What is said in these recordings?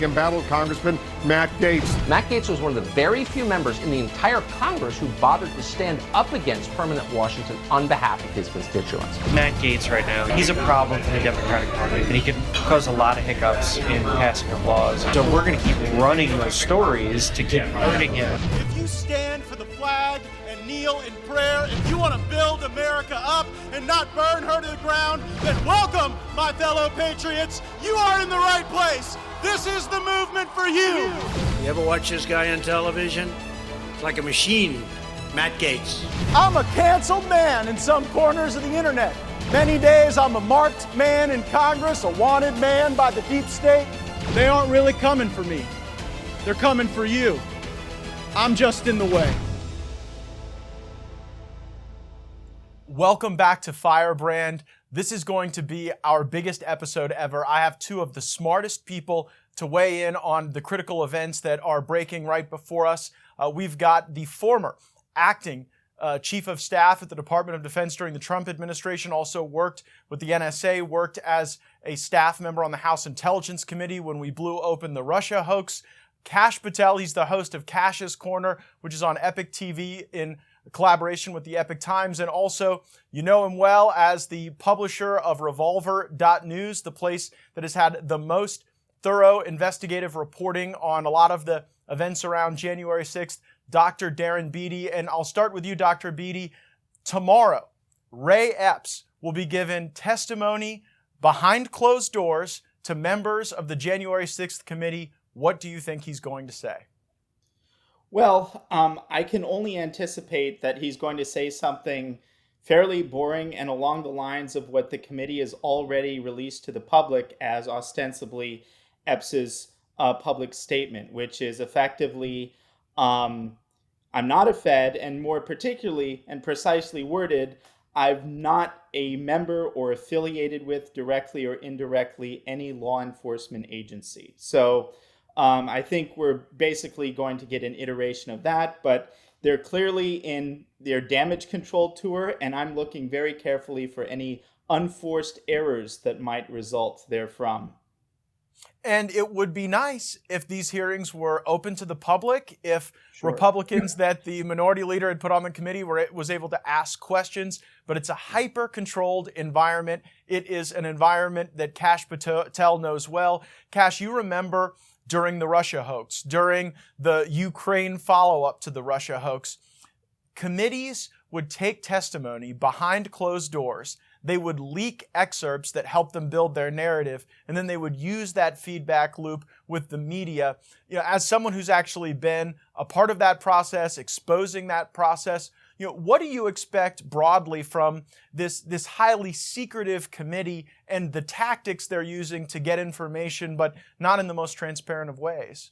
embattled Congressman Matt Gaetz. Matt Gaetz was one of the very few members in the entire Congress who bothered to stand up against permanent Washington on behalf of his constituents. Matt Gaetz right now, he's a problem for the Democratic Party, and he can cause a lot of hiccups in passing of laws. So we're going to keep running those stories to keep hurting him. If you stand for the flag and kneel in prayer, if you want to build America up and not burn her to the ground, then welcome, my fellow patriots. You are in the right place. This is the movement for you. You ever watch this guy on television? It's like a machine. Matt Gaetz. I'm a canceled man in some corners of the internet. Many days I'm a marked man in Congress, a wanted man by the deep state. They aren't really coming for me. They're coming for you. I'm just in the way. Welcome back to Firebrand. This is going to be our biggest episode ever. I have two of the smartest people to weigh in on the critical events that are breaking right before us. We've got the former acting chief of staff at the Department of Defense during the Trump administration, also worked with the NSA, worked as a staff member on the House Intelligence Committee when we blew open the Russia hoax. Kash Patel, he's the host of Kash's Corner, which is on Epic TV in collaboration with the Epic Times, and also you know him well as the publisher of Revolver.News, the place that has had the most thorough investigative reporting on a lot of the events around January 6th, Dr. Darren Beattie. And I'll start with you, Dr. Beattie. Tomorrow, Ray Epps will be given testimony behind closed doors to members of the January 6th committee. What do you think he's going to say? Well, I can only anticipate that he's going to say something fairly boring and along the lines of what the committee has already released to the public as ostensibly Epps's public statement, which is effectively, I'm not a Fed, and more particularly and precisely worded, I'm not a member or affiliated with, directly or indirectly, any law enforcement agency. So I think we're basically going to get an iteration of that, but they're clearly in their damage control tour, and I'm looking very carefully for any unforced errors that might result therefrom. And it would be nice if these hearings were open to the public, if Sure. Republicans that the minority leader had put on the committee was able to ask questions, but it's a hyper-controlled environment. It is an environment that Kash Patel knows well. Kash, you remember during the Russia hoax, during the Ukraine follow-up to the Russia hoax, committees would take testimony behind closed doors. They would leak excerpts that helped them build their narrative, and then they would use that feedback loop with the media. You know, as someone who's actually been a part of that process, exposing that process, you know, what do you expect broadly from this highly secretive committee and the tactics they're using to get information, but not in the most transparent of ways?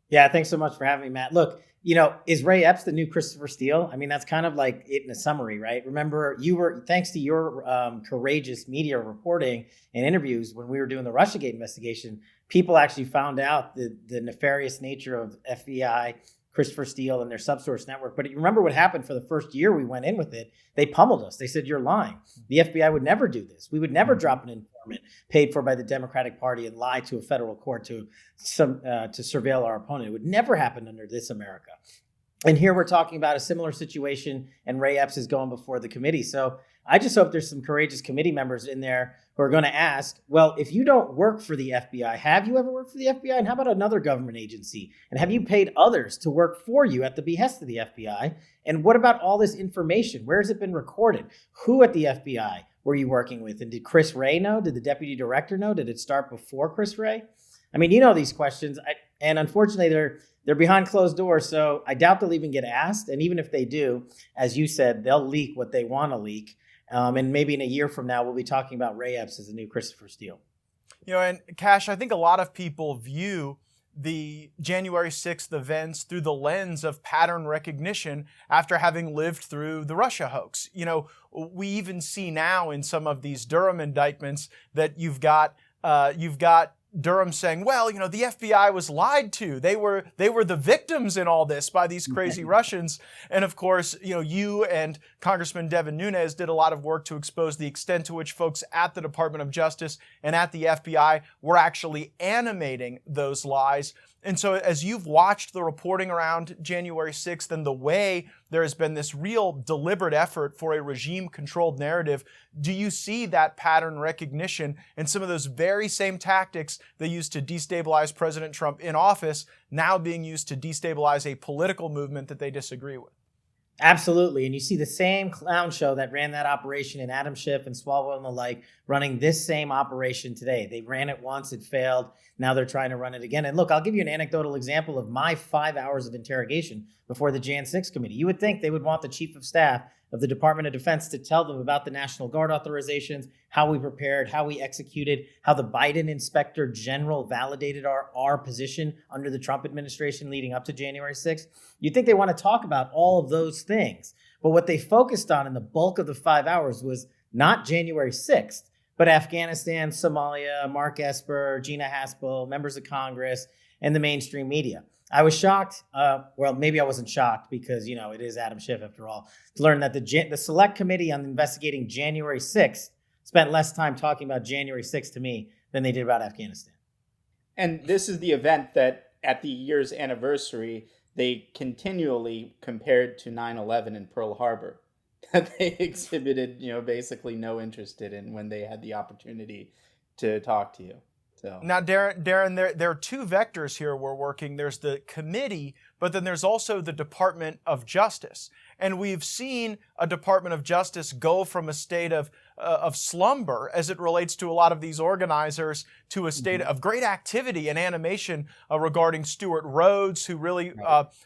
Yeah, thanks so much for having me, Matt. Look, you know, is Ray Epps the new Christopher Steele? I mean, that's kind of like it in a summary, right? Remember, thanks to your courageous media reporting and interviews when we were doing the Russiagate investigation, people actually found out the nefarious nature of FBI, Christopher Steele, and their subsource network. But you remember what happened for the first year we went in with it? They pummeled us. They said, you're lying. The FBI would never do this. We would never drop an informant paid for by the Democratic Party and lie to a federal court to surveil our opponent. It would never happen under this America. And here we're talking about a similar situation, and Ray Epps is going before the committee. So I just hope there's some courageous committee members in there who are going to ask, well, if you don't work for the FBI, have you ever worked for the FBI? And how about another government agency? And have you paid others to work for you at the behest of the FBI? And what about all this information? Where has it been recorded? Who at the FBI were you working with? And did Chris Wray know? Did the deputy director know? Did it start before Chris Wray? I mean, you know these questions. And unfortunately, they're behind closed doors, so I doubt they'll even get asked. And even if they do, as you said, they'll leak what they want to leak. And maybe in a year from now, we'll be talking about Ray Epps as the new Christopher Steele. You know, and Kash, I think a lot of people view the January 6th events through the lens of pattern recognition after having lived through the Russia hoax. You know, we even see now in some of these Durham indictments that you've got Durham saying, well, the FBI was lied to. They were the victims in all this by these crazy Russians. And of course, you and Congressman Devin Nunes did a lot of work to expose the extent to which folks at the Department of Justice and at the FBI were actually animating those lies. And so as you've watched the reporting around January 6th and the way there has been this real deliberate effort for a regime-controlled narrative, do you see that pattern recognition and some of those very same tactics they used to destabilize President Trump in office now being used to destabilize a political movement that they disagree with? Absolutely. And you see the same clown show that ran that operation in Adam Schiff and Swalwell and the like running this same operation today. They ran it once, it failed. Now they're trying to run it again. And look, I'll give you an anecdotal example of my 5 hours of interrogation before the Jan 6 committee. You would think they would want the chief of staff of the Department of Defense to tell them about the National Guard authorizations, how we prepared, how we executed, how the Biden Inspector General validated our position under the Trump administration leading up to January 6th. You'd think they want to talk about all of those things. But what they focused on in the bulk of the 5 hours was not January 6th, but Afghanistan, Somalia, Mark Esper, Gina Haspel, members of Congress, and the mainstream media. I was shocked. Well, maybe I wasn't shocked because, it is Adam Schiff after all, to learn that the Select Committee on investigating January 6th spent less time talking about January 6th to me than they did about Afghanistan. And this is the event that at the year's anniversary, they continually compared to 9/11 in Pearl Harbor, that they exhibited, basically no interest in when they had the opportunity to talk to you. So. Now, Darren, there are two vectors here we're working. There's the committee, but then there's also the Department of Justice. And we've seen a Department of Justice go from a state of slumber as it relates to a lot of these organizers to a state of great activity and animation regarding Stuart Rhodes, who really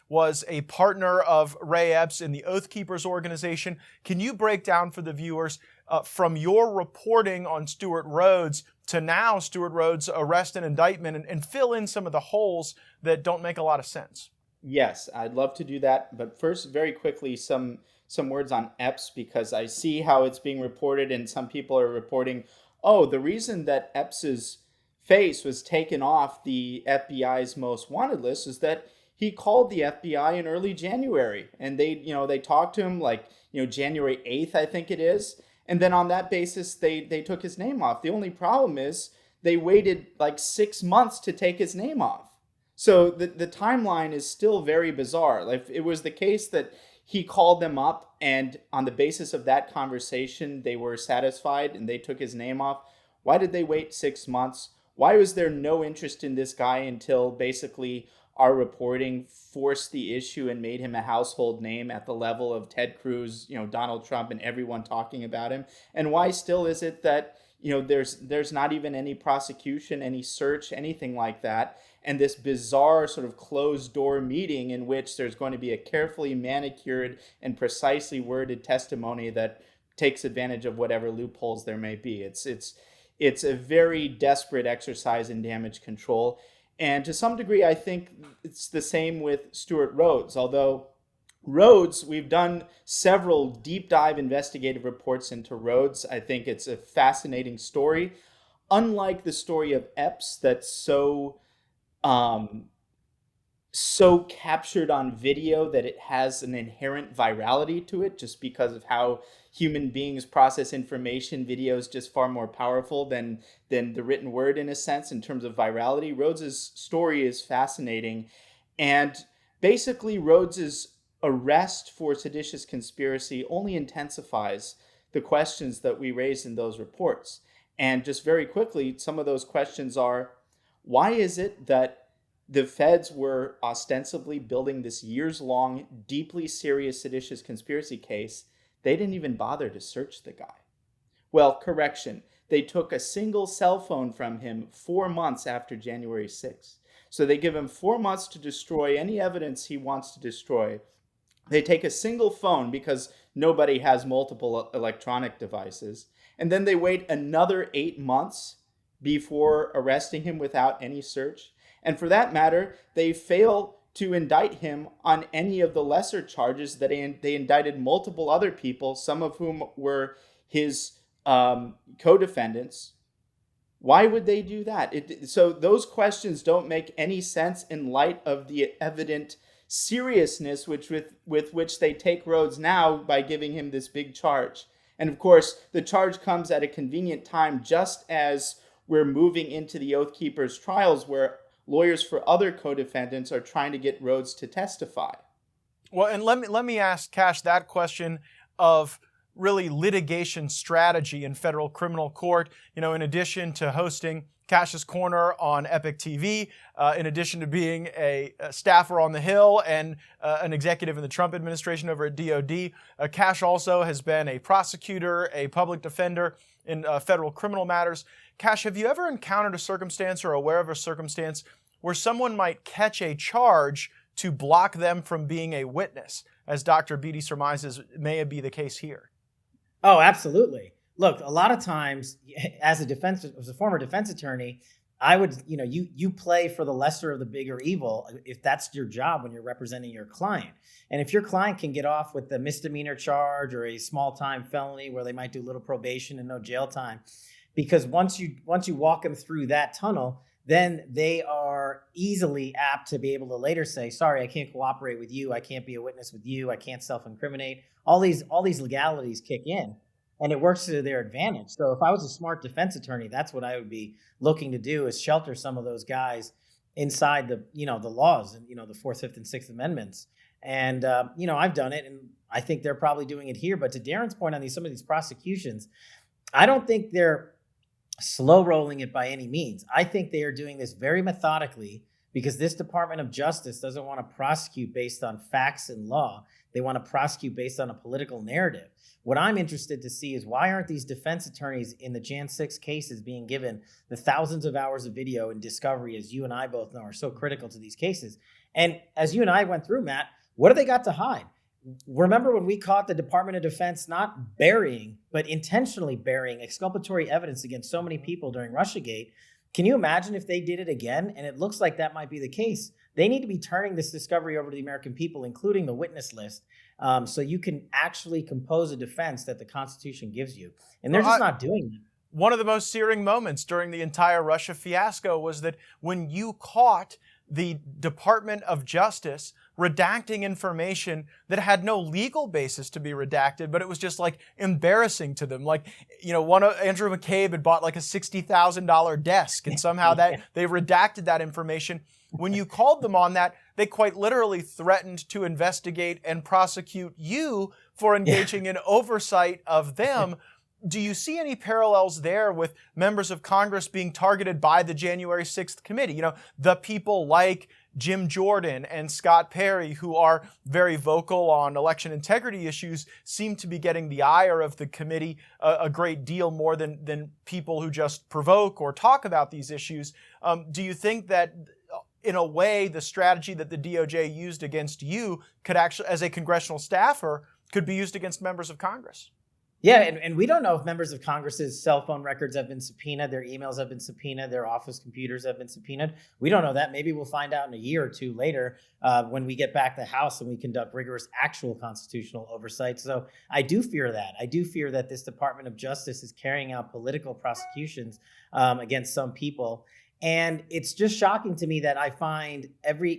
was a partner of Ray Epps in the Oath Keepers organization. Can you break down for the viewers from your reporting on Stuart Rhodes to now Stuart Rhodes' arrest and indictment and fill in some of the holes that don't make a lot of sense? Yes, I'd love to do that. But first, very quickly, some words on Epps, because I see how it's being reported and some people are reporting, the reason that Epps's face was taken off the FBI's most wanted list is that he called the FBI in early January and they talked to him January 8th, I think it is. And then on that basis, they took his name off. The only problem is they waited 6 months to take his name off. So the timeline is still very bizarre. Like, it was the case that he called them up and on the basis of that conversation, they were satisfied and they took his name off. Why did they wait 6 months? Why was there no interest in this guy until basically our reporting forced the issue and made him a household name at the level of Ted Cruz, Donald Trump, and everyone talking about him? And why still is it that, there's not even any prosecution, any search, anything like that? And this bizarre sort of closed door meeting in which there's going to be a carefully manicured and precisely worded testimony that takes advantage of whatever loopholes there may be. It's a very desperate exercise in damage control. And to some degree, I think it's the same with Stuart Rhodes. Although Rhodes, we've done several deep dive investigative reports into Rhodes. I think it's a fascinating story. Unlike the story of Epps that's so captured on video that it has an inherent virality to it just because of how human beings process information. Video is just far more powerful than the written word in a sense in terms of virality. Rhodes's story is fascinating. And basically Rhodes's arrest for seditious conspiracy only intensifies the questions that we raised in those reports. And just very quickly, some of those questions are, why is it that the feds were ostensibly building this years-long, deeply serious seditious conspiracy case? They didn't even bother to search the guy. Well, correction. They took a single cell phone from him 4 months after January 6th. So they give him 4 months to destroy any evidence he wants to destroy. They take a single phone because nobody has multiple electronic devices. And then they wait another 8 months before arresting him without any search. And for that matter, they fail to indict him on any of the lesser charges that they indicted multiple other people, some of whom were his co-defendants, Why would they do that? So those questions don't make any sense in light of the evident seriousness with which they take Rhodes now by giving him this big charge. And of course, the charge comes at a convenient time just as we're moving into the Oath Keepers trials where lawyers for other co-defendants are trying to get Rhodes to testify. Well, and let me ask Kash that question of really litigation strategy in federal criminal court. In addition to hosting Kash's Corner on Epic TV, in addition to being a staffer on the Hill and an executive in the Trump administration over at DOD, Kash also has been a prosecutor, a public defender in federal criminal matters. Kash, have you ever encountered a circumstance or aware of a circumstance where someone might catch a charge to block them from being a witness, as Dr. Beattie surmises may be the case here? Oh, absolutely. Look, a lot of times as a former defense attorney, I would, you play for the lesser of the bigger evil if that's your job when you're representing your client. And if your client can get off with a misdemeanor charge or a small time felony where they might do little probation and no jail time, because once you walk them through that tunnel, then they are easily apt to be able to later say, sorry, I can't cooperate with you. I can't be a witness with you. I can't self-incriminate. All these legalities kick in, and it works to their advantage. So if I was a smart defense attorney, that's what I would be looking to do, is shelter some of those guys inside the laws and, the 4th, 5th, and 6th Amendments. And, I've done it, and I think they're probably doing it here. But to Darren's point on some of these prosecutions, I don't think they're slow rolling it by any means. I think they are doing this very methodically because this Department of Justice doesn't want to prosecute based on facts and law. They want to prosecute based on a political narrative. What I'm interested to see is why aren't these defense attorneys in the Jan 6 cases being given the thousands of hours of video and discovery, as you and I both know are so critical to these cases? And as you and I went through, Matt, what do they got to hide? Remember when we caught the Department of Defense not burying, but intentionally burying exculpatory evidence against so many people during Russiagate? Can you imagine if they did it again? And it looks like that might be the case. They need to be turning this discovery over to the American people, including the witness list, so you can actually compose a defense that the Constitution gives you. And they're just not doing that. One of the most searing moments during the entire Russia fiasco was that when you caught the Department of Justice redacting information that had no legal basis to be redacted, but it was just like embarrassing to them. Like, Andrew McCabe had bought like a $60,000 desk, and somehow that they redacted that information. When you called them on that, they quite literally threatened to investigate and prosecute you for engaging in oversight of them. Do you see any parallels there with members of Congress being targeted by the January 6th committee? The people like Jim Jordan and Scott Perry, who are very vocal on election integrity issues, seem to be getting the ire of the committee a great deal more than people who just provoke or talk about these issues. Do you think that, in a way, the strategy that the DOJ used against you could actually, as a congressional staffer, could be used against members of Congress? Yeah, and we don't know if members of Congress's cell phone records have been subpoenaed, their emails have been subpoenaed, their office computers have been subpoenaed. We don't know that. Maybe we'll find out in a year or two later when we get back to the House and we conduct rigorous actual constitutional oversight. So I do fear that. I do fear that this Department of Justice is carrying out political prosecutions against some people. And it's just shocking to me that I find every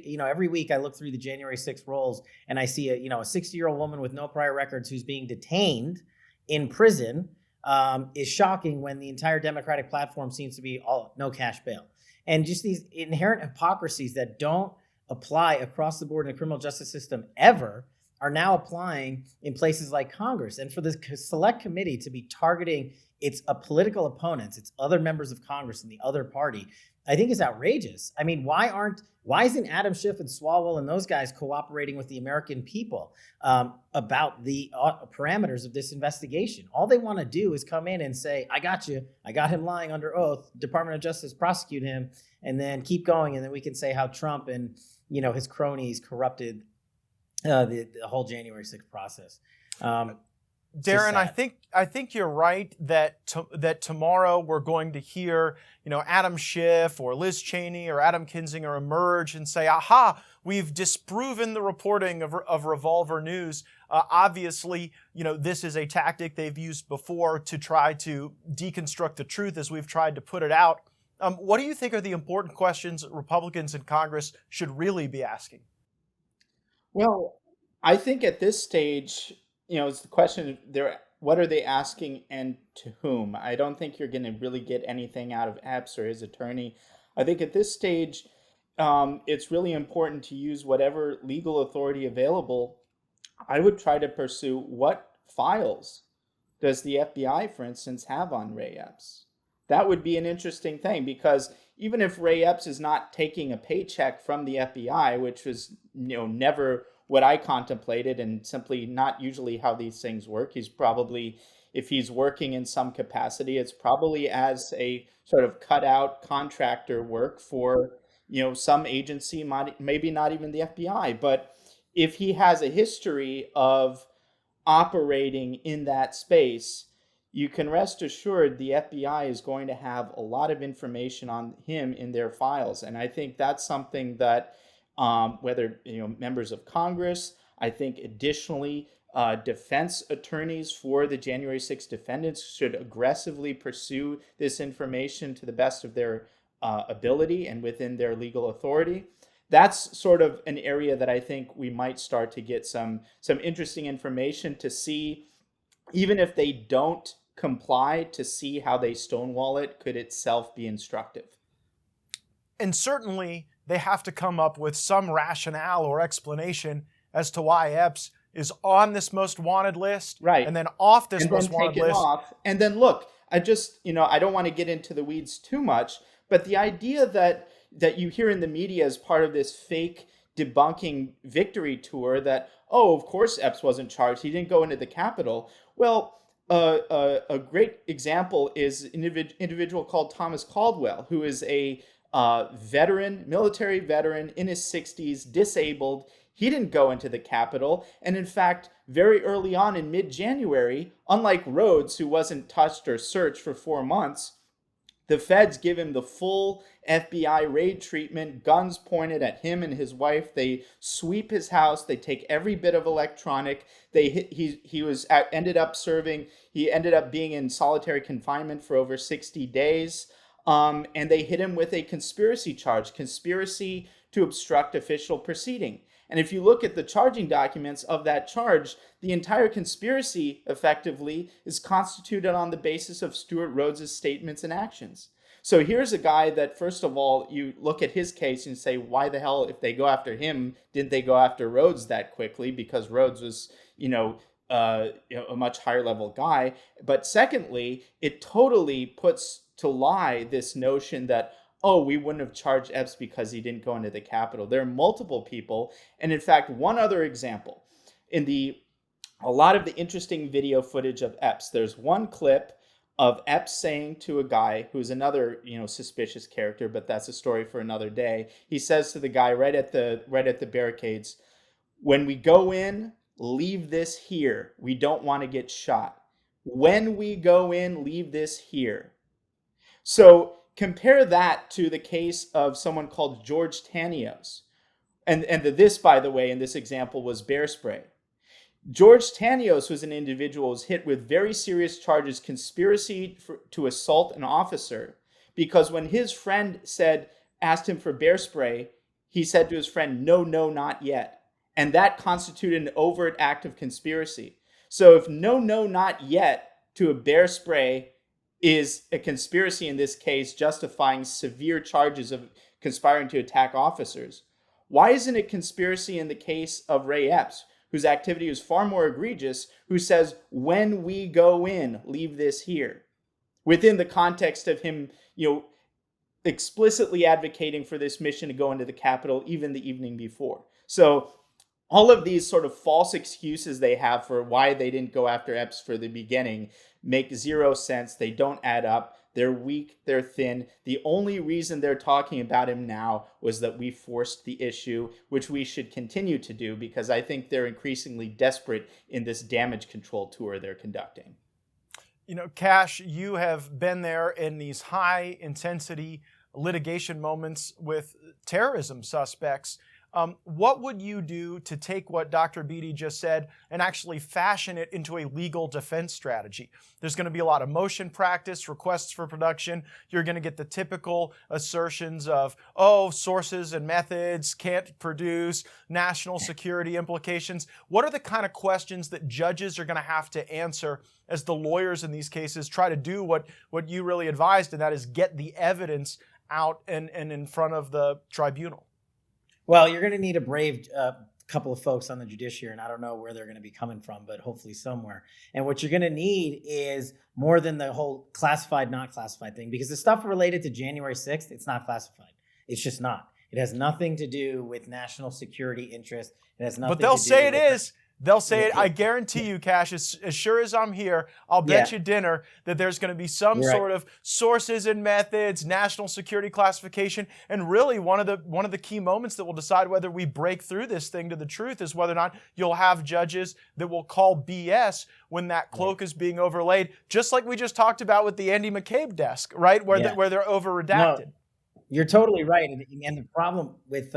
week I look through the January 6th rolls and I see a 60-year-old woman with no prior records who's being detained in prison is shocking when the entire Democratic platform seems to be no cash bail. And just these inherent hypocrisies that don't apply across the board in the criminal justice system ever are now applying in places like Congress. And for the select committee to be targeting its political opponents, its other members of Congress and the other party, I think is outrageous. I mean, why isn't Adam Schiff and Swalwell and those guys cooperating with the American people about the parameters of this investigation? All they want to do is come in and say, I got you. I got him lying under oath. Department of Justice, prosecute him, and then keep going. And then we can say how Trump and, his cronies corrupted the whole January 6th process. Darren, I think you're right that tomorrow we're going to hear, Adam Schiff or Liz Cheney or Adam Kinzinger emerge and say, "Aha, we've disproven the reporting of Revolver News." Obviously, this is a tactic they've used before to try to deconstruct the truth as we've tried to put it out. What do you think are the important questions Republicans in Congress should really be asking? Well, I think at this stage, it's the question what are they asking and to whom? I don't think you're going to really get anything out of Epps or his attorney. I think at this stage, it's really important to use whatever legal authority available. I would try to pursue what files does the FBI, for instance, have on Ray Epps. That would be an interesting thing, because even if Ray Epps is not taking a paycheck from the FBI, which was never what I contemplated and simply not usually how these things work, he's probably, if he's working in some capacity, it's probably as a sort of cutout contractor work for some agency, maybe not even the FBI. But if he has a history of operating in that space, you can rest assured the FBI is going to have a lot of information on him in their files. And I think that's something that whether members of Congress, I think additionally defense attorneys for the January 6th defendants should aggressively pursue this information to the best of their ability and within their legal authority. That's sort of an area that I think we might start to get some interesting information to see, even if they don't comply, to see how they stonewall it could itself be instructive. And certainly they have to come up with some rationale or explanation as to why Epps is on this most wanted list, right, and then off this most wanted list. Off. And then look, I just, I don't want to get into the weeds too much, but the idea that you hear in the media as part of this fake debunking victory tour that, oh, of course Epps wasn't charged, he didn't go into the Capitol. Well, a great example is an individual called Thomas Caldwell, who is a military veteran in his 60s, disabled. He didn't go into the Capitol. And in fact, very early on in mid-January, unlike Rhodes, who wasn't touched or searched for 4 months, the feds give him the full FBI raid treatment, guns pointed at him and his wife. They sweep his house. They take every bit of electronic. He ended up being in solitary confinement for over 60 days. And they hit him with a conspiracy charge, conspiracy to obstruct official proceeding. And if you look at the charging documents of that charge, the entire conspiracy effectively is constituted on the basis of Stuart Rhodes' statements and actions. So here's a guy that, first of all, you look at his case and say, why the hell, if they go after him, didn't they go after Rhodes that quickly? Because Rhodes was, a much higher level guy. But secondly, it totally puts to lie this notion that, oh, we wouldn't have charged Epps because he didn't go into the Capitol. There are multiple people. And in fact, one other example, a lot of the interesting video footage of Epps, there's one clip of Epps saying to a guy who's another, suspicious character, but that's a story for another day. He says to the guy right at the barricades, "When we go in, leave this here. We don't want to get shot. When we go in, leave this here." So compare that to the case of someone called George Tanios. And this, by the way, in this example was bear spray. George Tanios was an individual who was hit with very serious charges, conspiracy to assault an officer, because when his friend asked him for bear spray, he said to his friend, no, not yet. And that constituted an overt act of conspiracy. So if no, not yet to a bear spray is a conspiracy in this case, justifying severe charges of conspiring to attack officers, why isn't it conspiracy in the case of Ray Epps, whose activity is far more egregious, who says, when we go in, leave this here, within the context of him, explicitly advocating for this mission to go into the Capitol even the evening before. So all of these sort of false excuses they have for why they didn't go after Epps for the beginning make zero sense. They don't add up. They're weak, they're thin. The only reason they're talking about him now was that we forced the issue, which we should continue to do, because I think they're increasingly desperate in this damage control tour they're conducting. You know, Kash, you have been there in these high intensity litigation moments with terrorism suspects. What would you do to take what Dr. Beattie just said and actually fashion it into a legal defense strategy? There's going to be a lot of motion practice, requests for production. You're going to get the typical assertions of, oh, sources and methods can't produce, national security implications. What are the kind of questions that judges are going to have to answer as the lawyers in these cases try to do what you really advised, and that is get the evidence out and in front of the tribunal? Well, you're going to need a brave couple of folks on the judiciary, and I don't know where they're going to be coming from, but hopefully somewhere. And what you're going to need is more than the whole classified, not classified thing, because the stuff related to January 6th, it's not classified. It's just not. It has nothing to do with national security interest. It has nothing. But they'll to do say it with is. They'll say it. I guarantee you, Kash, as sure as I'm here, I'll bet you dinner that there's going to be some sort of sources and methods, national security classification, and really one of the key moments that will decide whether we break through this thing to the truth is whether or not you'll have judges that will call BS when that cloak is being overlaid, just like we just talked about with the Andy McCabe desk, right? Where they're over redacted. No, you're totally right, and the problem with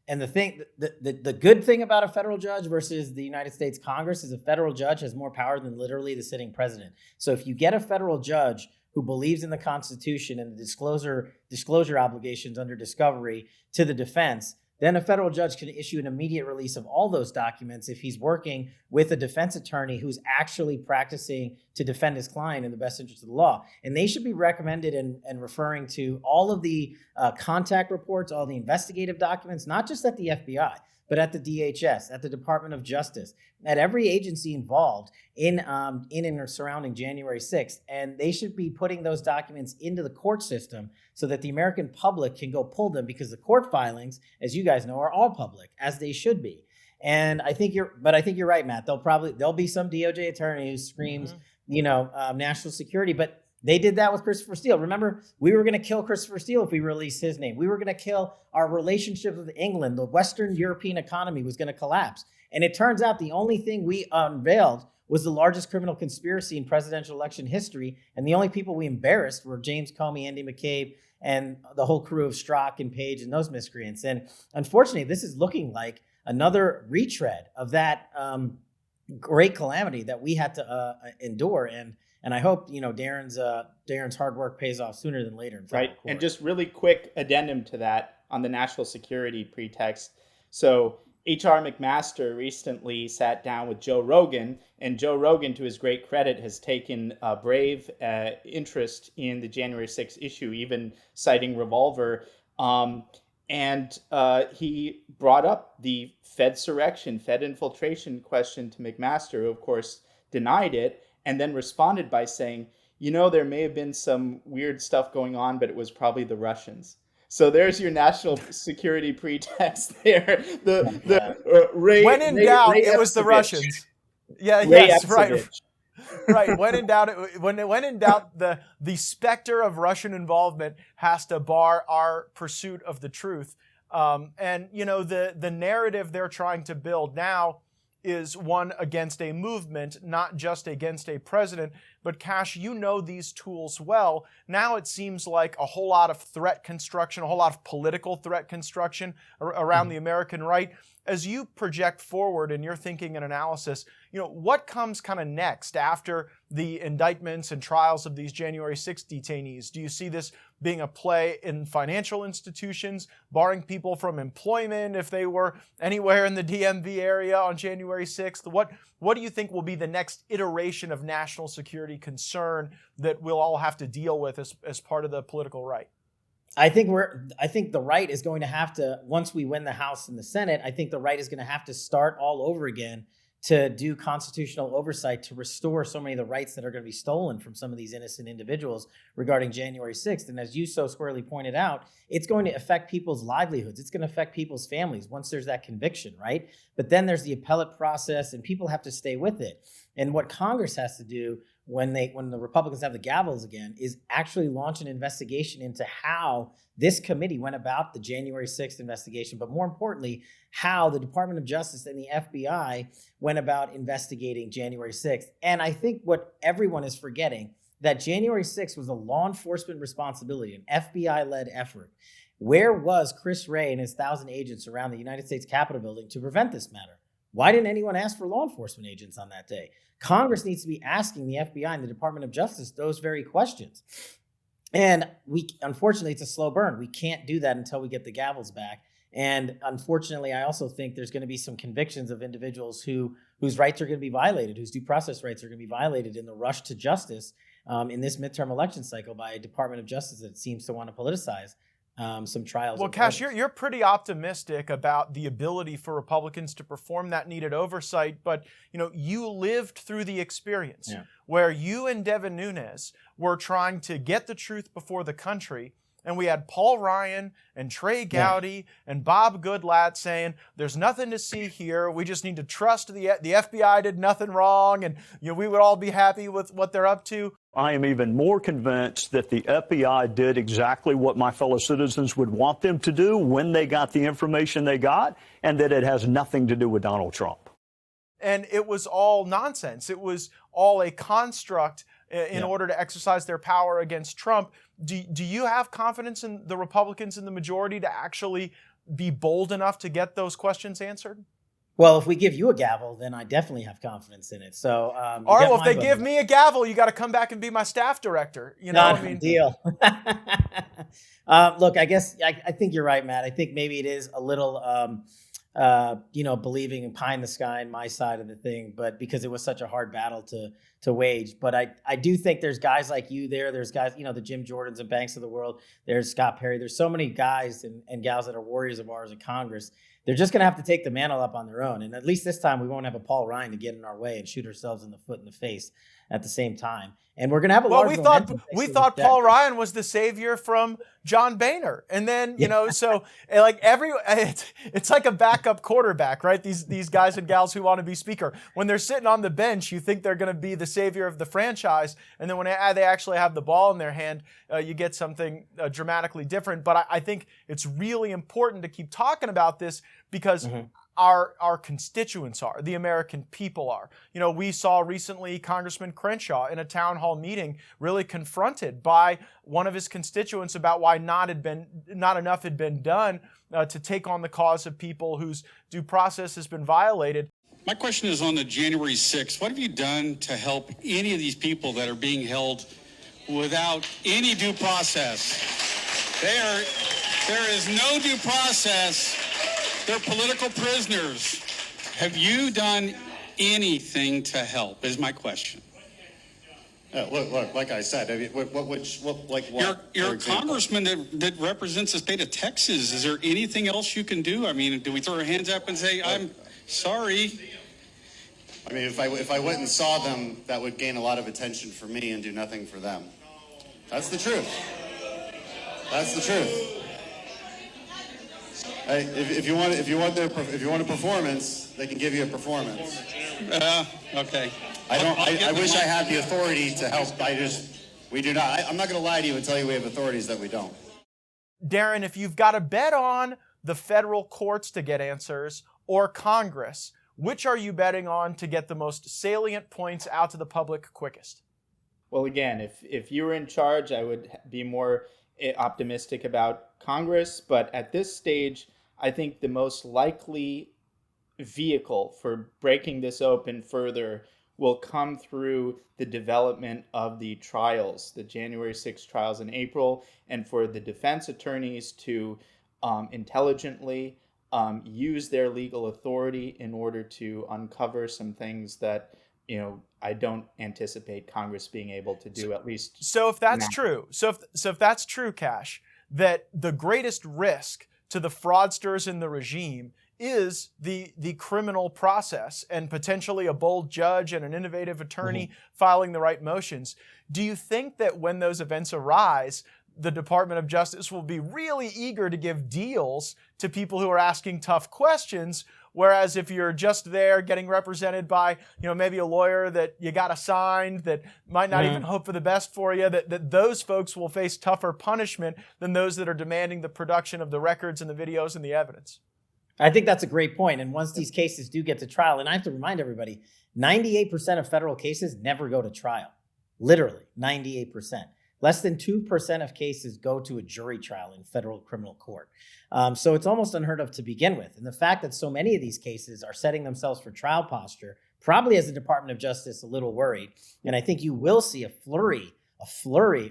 and the good thing about a federal judge versus the United States Congress is a federal judge has more power than literally the sitting president. So if you get a federal judge who believes in the Constitution and the disclosure obligations under discovery to the defense, then a federal judge can issue an immediate release of all those documents if he's working with a defense attorney who's actually practicing to defend his client in the best interest of the law. And they should be recommended and referring to all of the contact reports, all the investigative documents, not just at the FBI, but at the DHS, at the Department of Justice, at every agency involved in and surrounding January 6th. And they should be putting those documents into the court system so that the American public can go pull them, because the court filings, as you guys know, are all public, as they should be. And I think you're right, Matt. There'll be some DOJ attorney who screams, national security, but they did that with Christopher Steele. Remember, we were going to kill Christopher Steele if we released his name. We were going to kill our relationship with England. The Western European economy was going to collapse. And it turns out the only thing we unveiled was the largest criminal conspiracy in presidential election history. And the only people we embarrassed were James Comey, Andy McCabe, and the whole crew of Strzok and Page and those miscreants. And unfortunately, this is looking like another retread of that great calamity that we had to endure. And I hope, Darren's hard work pays off sooner than later. Right. And just really quick addendum to that on the national security pretext. So H.R. McMaster recently sat down with Joe Rogan, and Joe Rogan, to his great credit, has taken a brave interest in the January 6th issue, even citing Revolver. And he brought up the Fedsurrection, Fed infiltration question to McMaster, who, of course, denied it, and then responded by saying, there may have been some weird stuff going on, but it was probably the Russians. So there's your national security pretext there. When in doubt, it was the Russians. Right. Right. When in doubt, the specter of Russian involvement has to bar our pursuit of the truth. And the narrative they're trying to build now is one against a movement, not just against a president. But Kash, these tools well. Now it seems like a whole lot of threat construction, a whole lot of political threat construction around the American right. As you project forward in your thinking and analysis, what comes kind of next after the indictments and trials of these January 6th detainees? Do you see this being a play in financial institutions, barring people from employment if they were anywhere in the DMV area on January 6th? What do you think will be the next iteration of national security concern that we'll all have to deal with as part of the political right? I think the right is going to have to, once we win the House and the Senate, I think the right is going to have to start all over again to do constitutional oversight to restore so many of the rights that are going to be stolen from some of these innocent individuals regarding January 6th. And as you so squarely pointed out, it's going to affect people's livelihoods. It's going to affect people's families once there's that conviction, right? But then there's the appellate process and people have to stay with it. And what Congress has to do when the Republicans have the gavels again, is actually launch an investigation into how this committee went about the January 6th investigation, but more importantly, how the Department of Justice and the FBI went about investigating January 6th. And I think what everyone is forgetting, that January 6th was a law enforcement responsibility, an FBI-led effort. Where was Chris Wray and his 1,000 agents around the United States Capitol building to prevent this matter? Why didn't anyone ask for law enforcement agents on that day? Congress needs to be asking the FBI and the Department of Justice those very questions. And unfortunately, it's a slow burn. We can't do that until we get the gavels back. And unfortunately, I also think there's going to be some convictions of individuals whose rights are going to be violated, whose due process rights are going to be violated in the rush to justice in this midterm election cycle by a Department of Justice that seems to want to politicize some trials. Well, Kash, you're pretty optimistic about the ability for Republicans to perform that needed oversight, but you lived through the experience where you and Devin Nunes were trying to get the truth before the country, and we had Paul Ryan and Trey Gowdy and Bob Goodlatte saying, there's nothing to see here. We just need to trust the FBI did nothing wrong, and we would all be happy with what they're up to. I am even more convinced that the FBI did exactly what my fellow citizens would want them to do when they got the information they got, and that it has nothing to do with Donald Trump. And it was all nonsense. It was all a construct in order to exercise their power against Trump. Do you have confidence in the Republicans in the majority to actually be bold enough to get those questions answered? Well, if we give you a gavel, then I definitely have confidence in it. So, all right. Well, if they give me a gavel, you got to come back and be my staff director. Deal. Look, I guess I think you're right, Matt. I think maybe it is a little, believing in pie in the sky in my side of the thing, but because it was such a hard battle to wage. But I do think there's guys like you there. There's guys, the Jim Jordans and Banks of the world. There's Scott Perry. There's so many guys and gals that are warriors of ours in Congress. They're just going to have to take the mantle up on their own. And at least this time, we won't have a Paul Ryan to get in our way and shoot ourselves in the foot and the face at the same time. And we're going to have a large momentum. We thought Paul Ryan was the savior from John Boehner. And then, so like it's like a backup quarterback, right? These guys and gals who want to be speaker. When they're sitting on the bench, you think they're going to be the savior of the franchise. And then when they actually have the ball in their hand, you get something dramatically different. But I think it's really important to keep talking about this because our constituents are, the American people are. We saw recently Congressman Crenshaw in a town hall meeting really confronted by one of his constituents about why not enough had been done to take on the cause of people whose due process has been violated. My question is on the January 6th. What have you done to help any of these people that are being held without any due process? There is no due process. They're political prisoners. Have you done anything to help, is my question. Look, like I said, I mean, what? You're a congressman that represents the state of Texas. Is there anything else you can do? I mean, do we throw our hands up and say, I'm sorry? I mean, if I went and saw them, that would gain a lot of attention for me and do nothing for them. That's the truth. That's the truth. If you want a performance, they can give you a performance. Okay. I wish I had the authority to help. We do not. I'm not going to lie to you and tell you we have authorities that we don't. Darren, if you've got to bet on the federal courts to get answers or Congress, which are you betting on to get the most salient points out to the public quickest? Well, again, if you were in charge, I would be more optimistic about Congress. But at this stage, I think the most likely vehicle for breaking this open further will come through the development of the trials, the January 6th trials in April, and for the defense attorneys to intelligently use their legal authority in order to uncover some things that, I don't anticipate Congress being able to do, at least. So if that's true, if that's true, Kash, that the greatest risk to the fraudsters in the regime is the criminal process and potentially a bold judge and an innovative attorney filing the right motions. Do you think that when those events arise, the Department of Justice will be really eager to give deals to people who are asking tough questions. Whereas if you're just there getting represented by, maybe a lawyer that you got assigned that might not even hope for the best for you, that those folks will face tougher punishment than those that are demanding the production of the records and the videos and the evidence. I think that's a great point. And once these cases do get to trial, and I have to remind everybody, 98% of federal cases never go to trial. Literally, 98%. Less than 2% of cases go to a jury trial in federal criminal court. So it's almost unheard of to begin with. And the fact that so many of these cases are setting themselves for trial posture probably has the Department of Justice a little worried. And I think you will see a flurry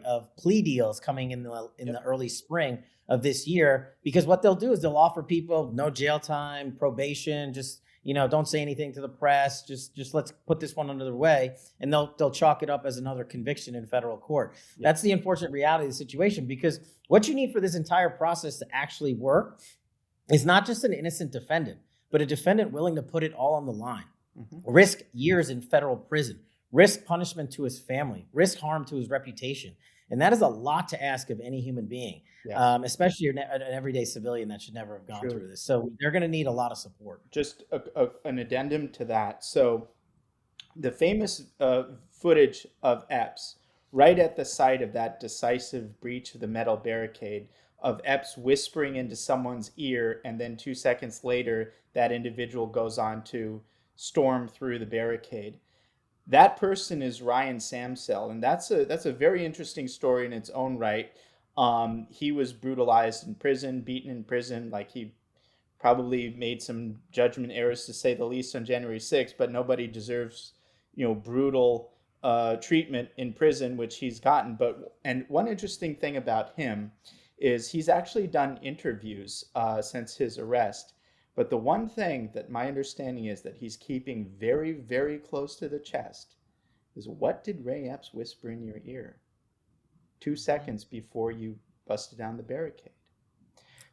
of plea deals coming in the early spring of this year, because what they'll do is they'll offer people no jail time, probation, just don't say anything to the press. Just let's put this one under the way, and they'll chalk it up as another conviction in federal court. Yeah. That's the unfortunate reality of the situation, because what you need for this entire process to actually work is not just an innocent defendant, but a defendant willing to put it all on the line, risk years in federal prison, risk punishment to his family, risk harm to his reputation. And that is a lot to ask of any human being, especially an everyday civilian that should never have gone through this. So they're going to need a lot of support. Just an addendum to that. So the famous footage of Epps, right at the site of that decisive breach of the metal barricade, of Epps whispering into someone's ear, and then 2 seconds later, that individual goes on to storm through the barricade. That person is Ryan SAMSEL, and that's a very interesting story in its own right. He was brutalized in prison, beaten in prison. Like, he probably made some judgment errors, to say the least, on January 6th, but nobody deserves, brutal treatment in prison, which he's gotten. And one interesting thing about him is he's actually done interviews since his arrest. But the one thing that my understanding is that he's keeping very, very close to the chest is, what did Ray Epps whisper in your ear 2 seconds before you busted down the barricade?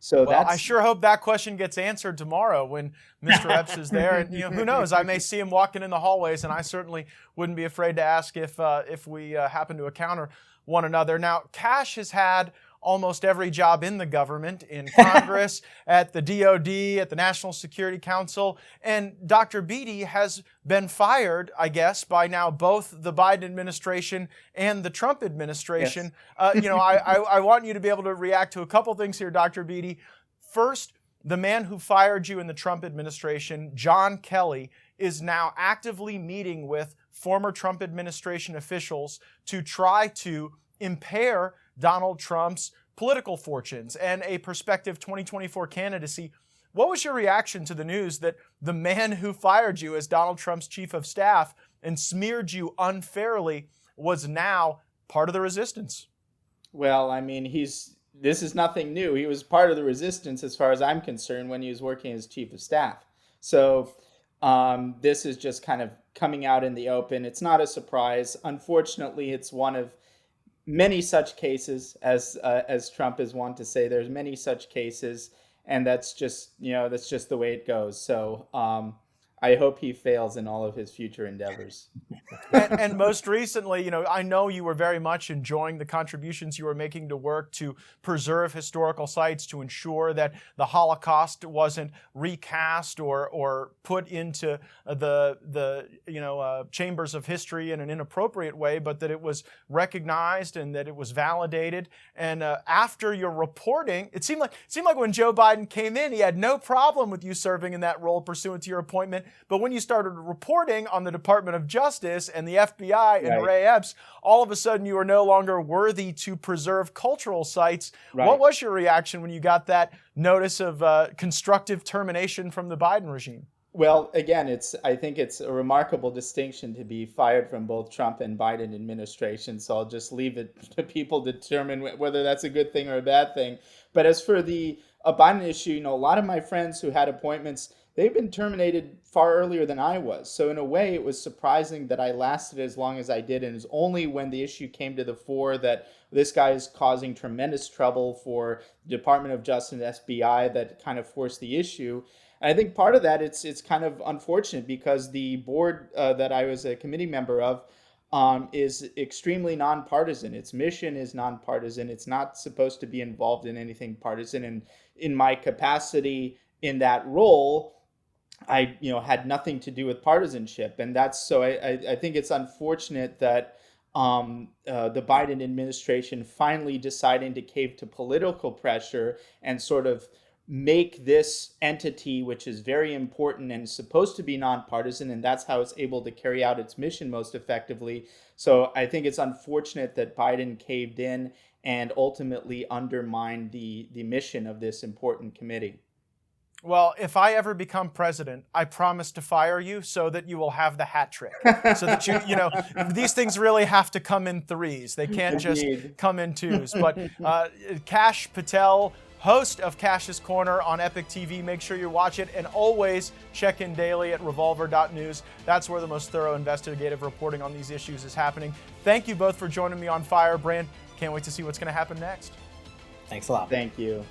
So I sure hope that question gets answered tomorrow when Mr. Epps is there. And who knows? I may see him walking in the hallways, and I certainly wouldn't be afraid to ask if we happen to encounter one another. Now, Kash has had almost every job in the government, in Congress, at the DOD, at the National Security Council. And Dr. Beattie has been fired, I guess, by now both the Biden administration and the Trump administration. Yes. I want you to be able to react to a couple things here, Dr. Beattie. First, the man who fired you in the Trump administration, John Kelly, is now actively meeting with former Trump administration officials to try to impair Donald Trump's political fortunes and a prospective 2024 candidacy. What was your reaction to the news that the man who fired you as Donald Trump's chief of staff and smeared you unfairly was now part of the resistance? Well, I mean, this is nothing new. He was part of the resistance, as far as I'm concerned, when he was working as chief of staff. So this is just kind of coming out in the open. It's not a surprise. Unfortunately, it's one of many such cases, as Trump is wont to say. There's many such cases, and that's just the way it goes. So I hope he fails in all of his future endeavors. And most recently, I know you were very much enjoying the contributions you were making to work to preserve historical sites, to ensure that the Holocaust wasn't recast or put into the chambers of history in an inappropriate way, but that it was recognized and that it was validated. And after your reporting, it seemed like when Joe Biden came in, he had no problem with you serving in that role pursuant to your appointment. But when you started reporting on the Department of Justice and the FBI and Ray Epps, all of a sudden you were no longer worthy to preserve cultural sites. Right. What was your reaction when you got that notice of constructive termination from the Biden regime? Well, again, I think it's a remarkable distinction to be fired from both Trump and Biden administration. So I'll just leave it to people to determine whether that's a good thing or a bad thing. But as for the Biden issue, a lot of my friends who had appointments, they've been terminated far earlier than I was. So in a way, it was surprising that I lasted as long as I did. And it was only when the issue came to the fore that this guy is causing tremendous trouble for the Department of Justice and FBI that kind of forced the issue. And I think part of that, it's kind of unfortunate, because the board that I was a committee member of, is extremely nonpartisan. Its mission is nonpartisan. It's not supposed to be involved in anything partisan. And in my capacity in that role, I had nothing to do with partisanship. And that's so I think it's unfortunate that the Biden administration finally deciding to cave to political pressure and sort of make this entity, which is very important and supposed to be nonpartisan, and that's how it's able to carry out its mission most effectively. So I think it's unfortunate that Biden caved in and ultimately undermined the mission of this important committee. Well, if I ever become president, I promise to fire you so that you will have the hat trick. So that these things really have to come in threes. They can't just come in twos. But Kash Patel, host of Kash's Corner on Epic TV, make sure you watch it, and always check in daily at Revolver.News. That's where the most thorough investigative reporting on these issues is happening. Thank you both for joining me on Firebrand. Can't wait to see what's going to happen next. Thanks a lot. Thank you.